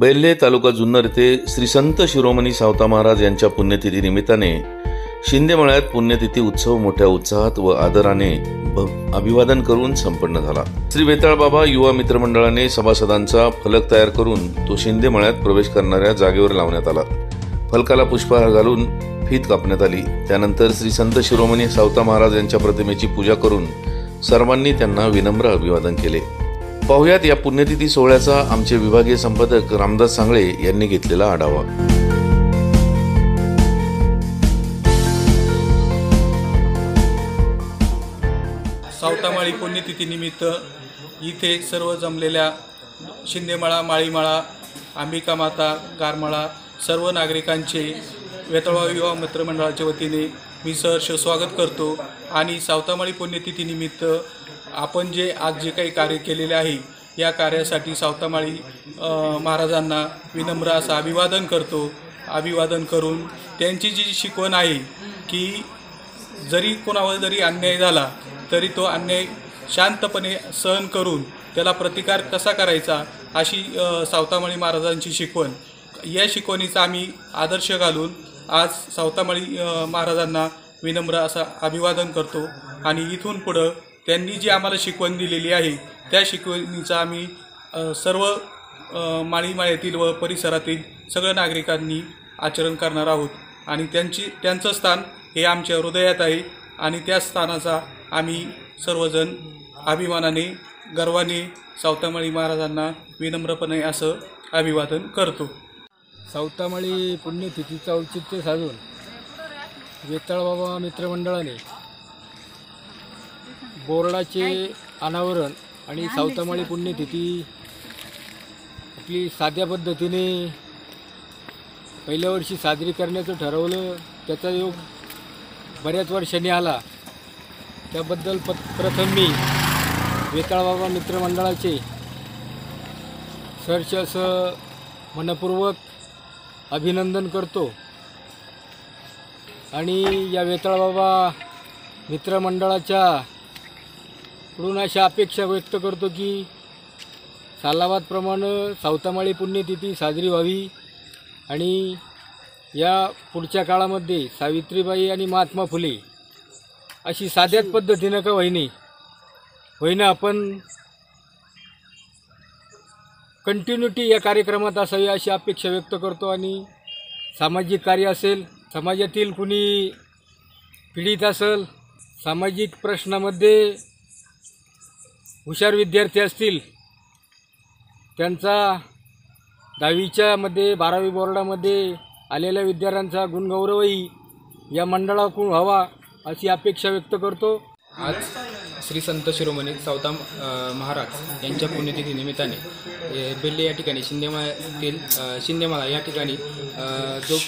बेल्हे तालुका जुन्नर येथे श्री संत शिरोमणी सावता महाराज यांच्या पुण्यतिथी निमित्ताने शिंदेमळ्यात पुण्यतिथी उत्सव मोठ्या उत्साहात व आदराने अभिवादन करून संपन्न झाला। श्री वेताळबाबा युवा मित्रमंडळाने सभासदांचा फलक तयार करून तो शिंदेमळ्यात प्रवेश करणाऱ्या जागेवर लावण्यात आला। फलकाला पुष्पहार घालून फीत कापण्यात आली। त्यानंतर श्री संत शिरोमणी सावता महाराज यांच्या प्रतिमेची पूजा करून सर्वांनी त्यांना विनम्र अभिवादन केले। पाहुयात या पुण्यतिथी सोहळ्याचा आमचे विभागीय संपादक रामदास सांगळे यांनी घेतलेला आढावा। सावतामाळी पुण्यतिथी निमित्त इथे सर्व जमलेल्या शिंदेमळा, माळीमळा, अंबिका माता, गारमळा सर्व नागरिकांचे वेताळबाबा युवा मित्रमंडळाच्या वतीने मी सहर्ष स्वागत करतो। आणि सावतामाळी पुण्यतिथी निमित्त आपण आज जे काही कार्य केलेले आहे या कार्यासाठी सावतामाळी महाराजांना विनम्र असं अभिवादन करतो। अभिवादन करून त्यांची जी शिकवण आहे की जरी कोणावर जरी अन्याय झाला तरी तो अन्याय शांतपणे सहन करून त्याला प्रतिकार कसा करायचा अशी सावतामाळी महाराजांची शिकवण, या शिकवणीचा आम्ही आदर्श घालून आज सावतामाळी महाराजांना विनम्र असं अभिवादन करतो। आणि इथून पुढं त्यांनी जी आम्हाला शिकवण दिलेली आहे त्या शिकवणीचा आम्ही सर्व माळीमाळ्यातील व परिसरातील सगळ्या नागरिकांनी आचरण करणार आहोत। आणि त्यांचं स्थान हे आमच्या हृदयात आहे आणि त्या स्थानाचा आम्ही सर्वजण अभिमानाने गर्वाने सावतामाळी महाराजांना विनम्रपणे असं अभिवादन करतो। सावतामाळी पुण्यतिथीचं औचित्य साधून वेताळबाबा मित्रमंडळाने बोर्डाचे अनावरण आणि सावतामाळी पुण्यतिथी आपली साध्या पद्धतीने पहिल्या वर्षी साजरी करण्याचं ठरवलं। त्याचा योग बऱ्याच वर्षांनी आला, त्याबद्दल प्रथम मी वेताळबाबा मित्रमंडळाचे सहर्ष असं मनपूर्वक अभिनंदन करतो। आणि या वेताळबाबा मित्रमंडळाच्या कडून अशा अपेक्षा व्यक्त करतो की सालाबादप्रमाणे सावतामाळी पुण्यतिथी साजरी व्हावी आणि या पुढच्या काळामध्ये सावित्रीबाई आणि महात्मा फुले अशी साध्याच पद्धतीनं का होईना आपण कंटिन्युटी या कार्यक्रमात असावी अशी अपेक्षा व्यक्त करतो। आणि सामाजिक कार्य असेल, समाजातील कुणी पीडित असेल, सामाजिक प्रश्नामध्ये हुशार विद्यार्थी असतील, त्यांचा 10वीच्या मध्ये 12वी बोर्डामध्ये आलेल्या विद्यार्थ्यांचा गुणगौरवही या मंडळाकडून व्हावा अशी अपेक्षा व्यक्त करतो। आज श्री संत शिरोमणी सावता महाराज यांच्या पुण्यतिथी निमित्ताने बेल्हे या ठिकाणी शिंदेमळा या ठिकाणी जो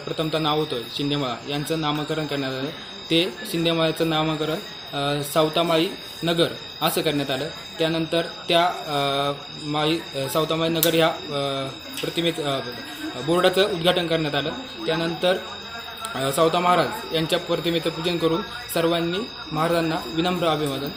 प्रथमतः नाव होतं शिंदेमळा यांचं नामकरण करण्यात आलं। ते शिंदेमळ्याचं नामकरण सावतामाळी नगर असं करण्यात आलं। त्यानंतर त्या सावतामाळी नगर ह्या बोर्डाचं उद्घाटन करण्यात आलं। त्यानंतर सावता महाराज यांच्या प्रतिमेचं पूजन करून सर्वांनी महाराजांना विनम्र अभिवादन।